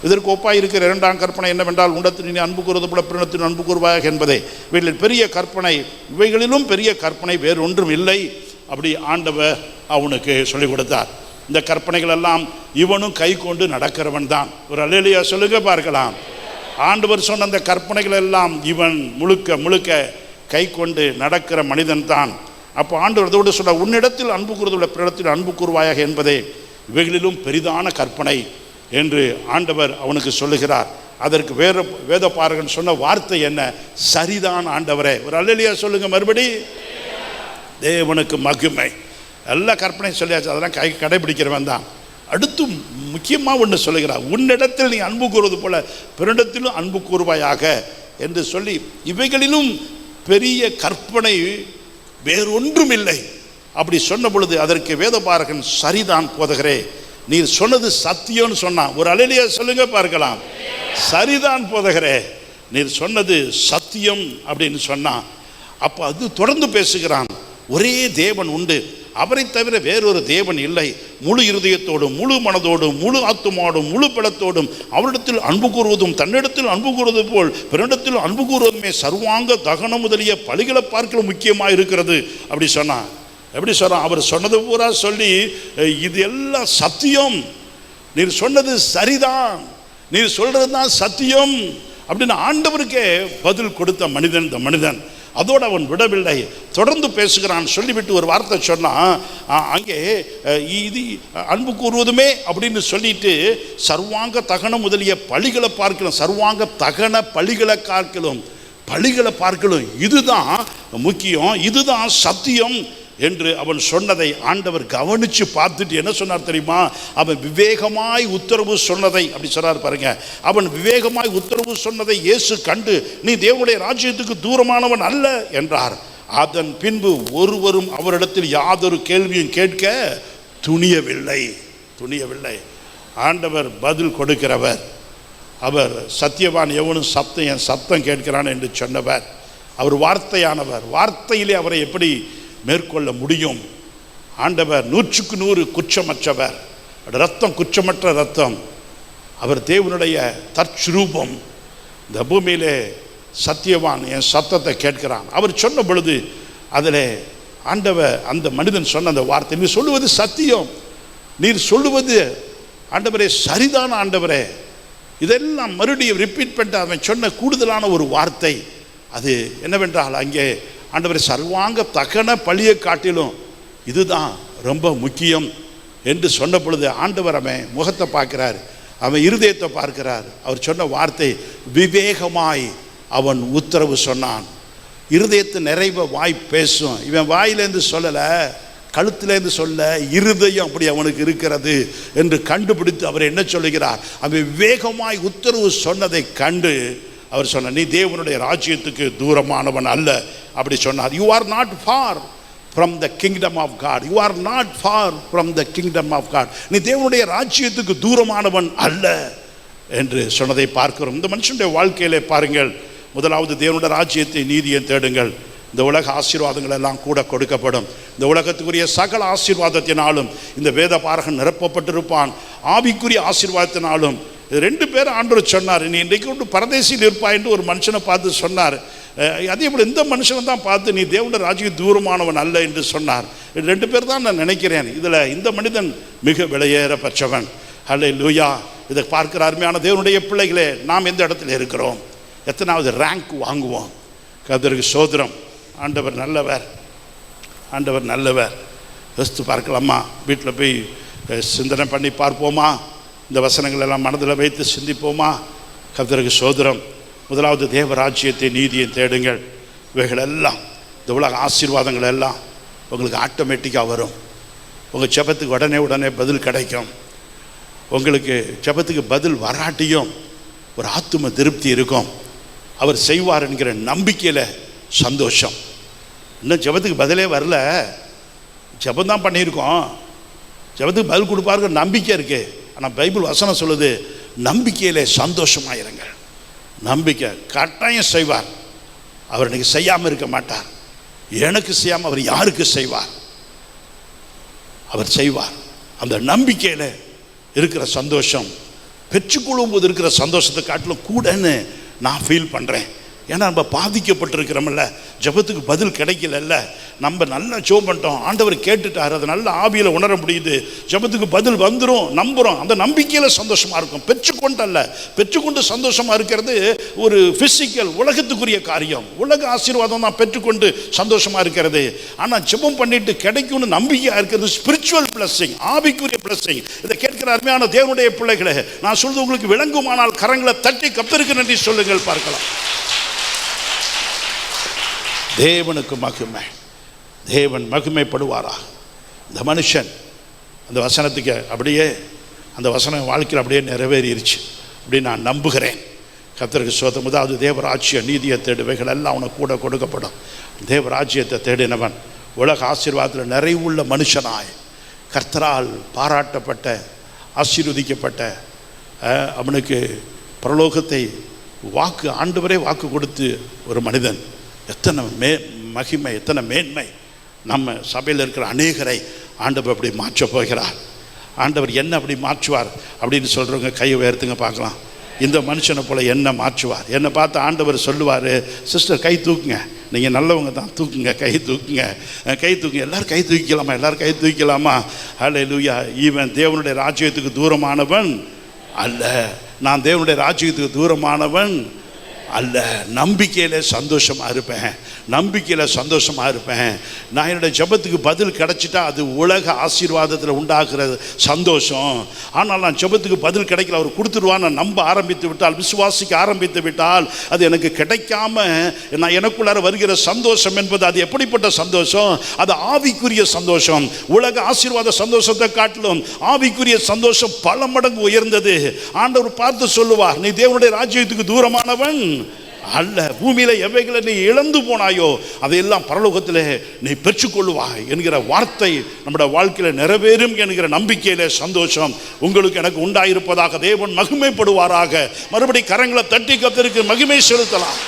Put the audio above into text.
இதற்கு ஒப்பாய் இருக்கிற இரண்டாம் கற்பனை என்னவென்றால், உண்டத்தில் நீ அன்பு கூறுவது போல பிறனிடத்தில் அன்பு கூறுவாயாக என்பதே. இவைகளில் பெரிய கற்பனை, இவைகளிலும் பெரிய கற்பனை வேறு ஒன்றும் இல்லை. அப்படி ஆண்டவர் அவனுக்கு சொல்லிக் கொடுத்தார். இந்த கற்பனைகள் எல்லாம் இவனும் கை கொண்டு நடக்கிறவன் தான். ஒரு அல்லேலூயா சொல்லுங்க பார்க்கலாம். ஆண்டவர் சொன்ன அந்த கற்பனைகள் எல்லாம் இவன் முழுக்க முழுக்க கை கொண்டு நடக்கிற மனிதன் தான். அப்போ ஆண்டவர் அதோடு சொல்ல, உன்னிடத்தில் அன்பு கூறுவதை பிறனிடத்தில் அன்பு கூறுவாயாக என்பதே இவைகளிலும் பெரிதான கற்பனை என்று ஆண்டவர் அவனுக்கு சொல்லுகிறார். அதற்கு வேதபாரகன் சொன்ன வார்த்தை என்ன? சரிதான் ஆண்டவரே. ஒரு அல்லேலூயா சொல்லுங்க மறுபடி. தேவனுக்கு மகிமை. எல்லா கற்பனையும் சொல்லியாச்சு, அதெல்லாம் கடைபிடிக்கிறவன் தான். அடுத்து முக்கியமாக ஒன்று சொல்லுகிறார், உன்னிடத்தில் நீ அன்பு கூறுவது போல பிறனிடத்திலும் அன்பு கூறுவாயாக என்று சொல்லி, இவைகளிலும் பெரிய கற்பனை வேறொன்றும் இல்லை. அப்படி சொன்ன பொழுது அதற்கு வேதபாரகன் சரிதான் போதகரே, நீர் சொன்னது சத்தியம்னு சொன்னான். ஒரு அல்லேலூயா சொல்லுங்க பார்க்கலாம். சரிதான் போதகரே, நீர் சொன்னது சத்தியம் அப்படின்னு சொன்னான். அப்போ அது தொடர்ந்து பேசுகிறான். ஒரே தேவன் உண்டு, அவரை தவிர வேறொரு தேவன் இல்லை. முழு இருதயத்தோடும் முழு மனதோடும் முழு ஆத்துமாவோடும் முழு பலத்தோடும் அவரிடத்தில் அன்பு கூறுவதும் தன்னிடத்தில் அன்பு கூறுவது போல் பிறனிடத்தில் அன்பு கூறுவதுமே சர்வாங்க தகனம் முதலிய பலிகளை பார்க்க முக்கியமாக இருக்கிறது அப்படி சொன்னான். எப்படி சொல்கிறான்? அவர் சொன்னது பூரா சொல்லி, இது எல்லாம் சத்தியம், நீர் சொன்னது சரிதான், நீர் சொல்கிறது தான் சத்தியம் அப்படின்னு ஆண்டவருக்கே பதில் கொடுத்த மனிதன் இந்த மனிதன். அதோடு அவன் விடவில்லை, தொடர்ந்து பேசுகிறான். சொல்லிவிட்டு ஒரு வார்த்தை சொன்னான், அங்கே இது அன்பு கூறுவதுமே அப்படின்னு சொல்லிட்டு சர்வாங்க தகனம் முதலிய பலிகளை பார்க்கலாம், சர்வாங்க தகன பலிகளை பார்க்கலாம், இதுதான் முக்கியம், இதுதான் சத்தியம் என்று அவன் சொன்னதை ஆண்டவர் கவனித்து பார்த்துட்டு என்ன சொன்னார் தெரியுமா? அவன் விவேகமாய் உத்தரவு சொன்னதை, அப்படி சொன்னார் பாருங்க, அவன் விவேகமாய் உத்தரவு சொன்னதை இயேசு கண்டு, நீ தேவனுடைய ராஜ்யத்துக்கு தூரமானவன் அல்ல என்றார். அதன் பின்பு ஒருவரும் அவரிடத்தில் யாதொரு கேள்வியும் கேட்க துணியவில்லை. ஆண்டவர் பதில் கொடுக்கிறவர். அவர் சத்தியவான், எவனும் என் சத்தம் கேட்கிறான் என்று சொன்னவர். அவர் வார்த்தையானவர். வார்த்தையிலே அவரை எப்படி மேற்கொள்ள முடியும்? ஆண்டவர் 100க்கு 100 குற்றமற்றவர். ரத்தம் குற்றமற்ற ரத்தம். அவர் தேவனுடைய தற்சுரூபம். இந்த பூமியிலே சத்தியவான் என் சத்தத்தை கேட்கிறான். அவர் சொன்ன பொழுது அதில் ஆண்டவர் அந்த மனிதன் சொன்ன அந்த வார்த்தை, நீர் சொல்லுவது சத்தியம், நீர் சொல்லுவது ஆண்டவரே சரிதான் ஆண்டவரே. இதெல்லாம் மறுபடியும் ரிப்பீட் பண்ணிட்டு அவன் சொன்ன கூடுதலான ஒரு வார்த்தை அது என்னவென்றால், அங்கே ஆண்டவரை சர்வாங்க தகன பழியை காட்டிலும் இதுதான் ரொம்ப முக்கியம் என்று சொன்ன பொழுது ஆண்டவர் அவன் முகத்தை பார்க்கிறார், அவன் இருதயத்தை பார்க்கிறார். அவர் சொன்ன வார்த்தை, விவேகமாய் அவன் உத்தரவு சொன்னான். இருதயத்தை நிறைவ வாய் பேசும். இவன் வாயிலேருந்து சொல்லலை, கழுத்திலேருந்து சொல்ல, இருதயம் அப்படி அவனுக்கு இருக்கிறது என்று கண்டுபிடித்து அவர் என்ன சொல்லுகிறார்? அவன் விவேகமாய் உத்தரவு சொன்னதை கண்டு அவர் சொன்னார், நீ தேவனுடைய ராஜ்யத்துக்கு தூரமானவன் அல்ல அப்படி சொன்னார். You are not far from the kingdom of God. You are not far from the kingdom of God. நீ தேவனுடைய ராஜ்யத்துக்கு தூரமானவன் அல்ல என்று சொன்னதை பார்க்கிறோம். இந்த மனுஷனுடைய வாழ்க்கையிலே பாருங்கள், முதலாவது தேவனுடைய ராஜ்யத்தை நீதியை தேடுங்கள், இந்த உலக ஆசீர்வாதங்கள் எல்லாம் கூட கொடுக்கப்படும். இந்த உலகத்துக்குரிய சகல ஆசீர்வாதத்தினாலும் இந்த வேத பாரகன் நிரப்பப்பட்டிருப்பான். ஆவிக்குரிய ஆசீர்வாதத்தினாலும் 2 பேர் ஆண்டவர் சொன்னார், நீ இன்றைக்கு கொண்டு பரதேசியில் இருப்பாய் என்று ஒரு மனுஷனை பார்த்து சொன்னார். அதே போல் இந்த மனுஷனை தான் பார்த்து நீ தேவனுடைய ராஜ்யத்துக்கு தூரமானவன் அல்ல என்று சொன்னார். 2 பேர் தான் நான் நினைக்கிறேன். இதில் இந்த மனிதன் மிக விலையேற பெற்றவன். அல்லேலூயா. இதை பார்க்கிற அருமையான தேவனுடைய பிள்ளைகளே, நாம் எந்த இடத்துல இருக்கிறோம்? எத்தனாவது ரேங்க் வாங்குவோம்? கர்த்தருக்கு ஸ்தோத்திரம். ஆண்டவர் நல்லவர், ஆண்டவர் நல்லவர். யோசித்து பார்க்கலாமா? வீட்டில் போய் சிந்தனை பண்ணி பார்ப்போமா? இந்த வசனங்கள் எல்லாம் மனதில் வைத்து சிந்திப்போமா? கர்த்தருக்கு ஸ்தோத்திரம். முதலாவது தேவராஜ்யத்தை நீதியை தேடுங்கள். இவைகளெல்லாம் இந்த உலக ஆசீர்வாதங்கள் எல்லாம் உங்களுக்கு ஆட்டோமேட்டிக்காக வரும். உங்கள் ஜெபத்துக்கு உடனே பதில் கிடைக்கும். உங்களுக்கு ஜெபத்துக்கு பதில் வராட்டியும் ஒரு ஆத்தும திருப்தி இருக்கும். அவர் செய்வார் என்கிற நம்பிக்கையில் சந்தோஷம். இன்னும் ஜெபத்துக்கு பதிலே வரல, ஜெபந்தான் பண்ணியிருக்கோம், ஜெபத்துக்கு பதில் கொடுப்பாருங்க நம்பிக்கை இருக்குது. ஆனால் பைபிள் வசனம் சொல்லுது, நம்பிக்கையிலே சந்தோஷமாயிருங்க. நம்பிக்கை கட்டாயம் செய்வார். அவர் இன்னைக்கு செய்யாமல் இருக்க மாட்டார். எனக்கு செய்யாமல் அவர் யாருக்கு செய்வார்? அவர் செய்வார். அந்த நம்பிக்கையில் இருக்கிற சந்தோஷம் பெற்றுக்கொள்ளும் போது இருக்கிற சந்தோஷத்தை காட்டிலும் கூடன்னு நான் ஃபீல் பண்ணுறேன். ஏன்னா நம்ம பாதிக்கப்பட்டிருக்கிறோம்ல, ஜெபத்துக்கு பதில் கிடைக்கல. நம்ம நல்லா ஜெபம் பண்ணிட்டோம், ஆண்டவர் கேட்டுட்டார், அதை நல்ல ஆவியில் உணர முடியுது, ஜெபத்துக்கு பதில் வந்துடும் நம்புகிறோம். அந்த நம்பிக்கையில் சந்தோஷமாக இருக்கும். பெற்றுக்கொண்டு சந்தோஷமாக இருக்கிறது ஒரு ஃபிசிக்கல் உலகத்துக்குரிய காரியம், உலக ஆசீர்வாதம் தான் பெற்றுக்கொண்டு சந்தோஷமாக இருக்கிறது. ஆனால் ஜெபம் பண்ணிட்டு கிடைக்கும்னு நம்பிக்கையாக இருக்கிறது ஸ்பிரிச்சுவல் பிளஸிங், ஆவிக்குரிய பிளஸிங். இதை கேட்கிற அருமையான தேவனுடைய பிள்ளைகளே, நான் சொல்றது உங்களுக்கு விளங்குமானால் கரங்களை தட்டி கர்த்தருக்கு நன்றி சொல்லுங்கள். பார்க்கலாம். தேவனுக்கு மகிமை, தேவன் மகிமைப்படுவாரா. இந்த மனுஷன் அந்த வசனத்துக்கு அப்படியே, அந்த வசனம் வாழ்க்கையில் அப்படியே நிறைவேறிடுச்சு அப்படின்னு நான் நம்புகிறேன். கர்த்தருக்கு ஸ்தோத்திரம். அதாவது தேவராஜ்ய நீதியை தேடுவைகள் எல்லாம் அவனுக்கு கூட கொடுக்கப்படும். தேவராஜ்யத்தை தேடினவன் உலக ஆசீர்வாதத்தில் நிறைவுள்ள மனுஷனாய் கர்த்தரால் பாராட்டப்பட்ட ஆசீர்வதிக்கப்பட்ட அவனுக்கு பரலோகத்தை ஆண்டவரே வாக்கு கொடுத்து ஒரு மனிதன். எத்தனை மகிமை, எத்தனை மேன்மை. நம்ம சபையில் இருக்கிற அநேகரை ஆண்டவர் அப்படி மாற்றப் போகிறார். ஆண்டவர் என்ன அப்படி மாற்றுவார் அப்படின்னு சொல்கிறவங்க கையை உயர்த்துங்க பார்க்கலாம். இந்த மனுஷனை போல் என்ன மாற்றுவார்? என்னை பார்த்து ஆண்டவர் சொல்லுவார், சிஸ்டர் கை தூக்குங்க, நீங்கள் நல்லவங்க தான், தூக்குங்க, கை தூக்குங்க, கை தூக்குங்க. எல்லோரும் கை தூக்கிக்கலாமா? எல்லோரும் கை தூக்கிக்கலாமா? ஹல்லேலூயா. இவன் தேவனுடைய ராஜ்யத்துக்கு தூரமானவன் அல்ல, நான் தேவனுடைய ராஜ்யத்துக்கு தூரமானவன் அல்ல. நம்பிக்கையில் சந்தோஷமாக இருப்பேன், நம்பிக்கையில் சந்தோஷமாக இருப்பேன். நான் என்னுடைய ஜெபத்துக்கு பதில் கிடச்சிட்டா அது உலக ஆசீர்வாதத்தில் உண்டாகிற சந்தோஷம். ஆனால் நான் ஜெபத்துக்கு பதில் கிடைக்கல, அவர் கொடுத்துருவான், நான் நம்ப ஆரம்பித்து விட்டால், விசுவாசிக்க ஆரம்பித்து விட்டால் அது எனக்கு கிடைக்காம நான் எனக்குள்ளார வருகிற சந்தோஷம் என்பது அது எப்படிப்பட்ட சந்தோஷம்? அது ஆவிக்குரிய சந்தோஷம். உலக ஆசீர்வாத சந்தோஷத்தை காட்டிலும் ஆவிக்குரிய சந்தோஷம் பல மடங்கு உயர்ந்தது. ஆண்டவர் பார்த்து சொல்லுவார், நீ தேவனுடைய ராஜ்யத்துக்கு தூரமானவன் அல்ல. பூமியில எவைகளை நீ இழந்து போனாயோ அதையெல்லாம் பரலோகத்திலே நீ பெற்றுக்கொள்வாய் என்கிற வார்த்தை நம்முடைய வாழ்க்கையில நிறைவேறும் என்கிற நம்பிக்கையிலே சந்தோஷம் உங்களுக்கு எனக்கு உண்டாயிருப்பதாக தேவன் மகிமைப்படுவாராக. மறுபடி கரங்களை தட்டி கர்த்தருக்கு மகிமை செலுத்தலாம்.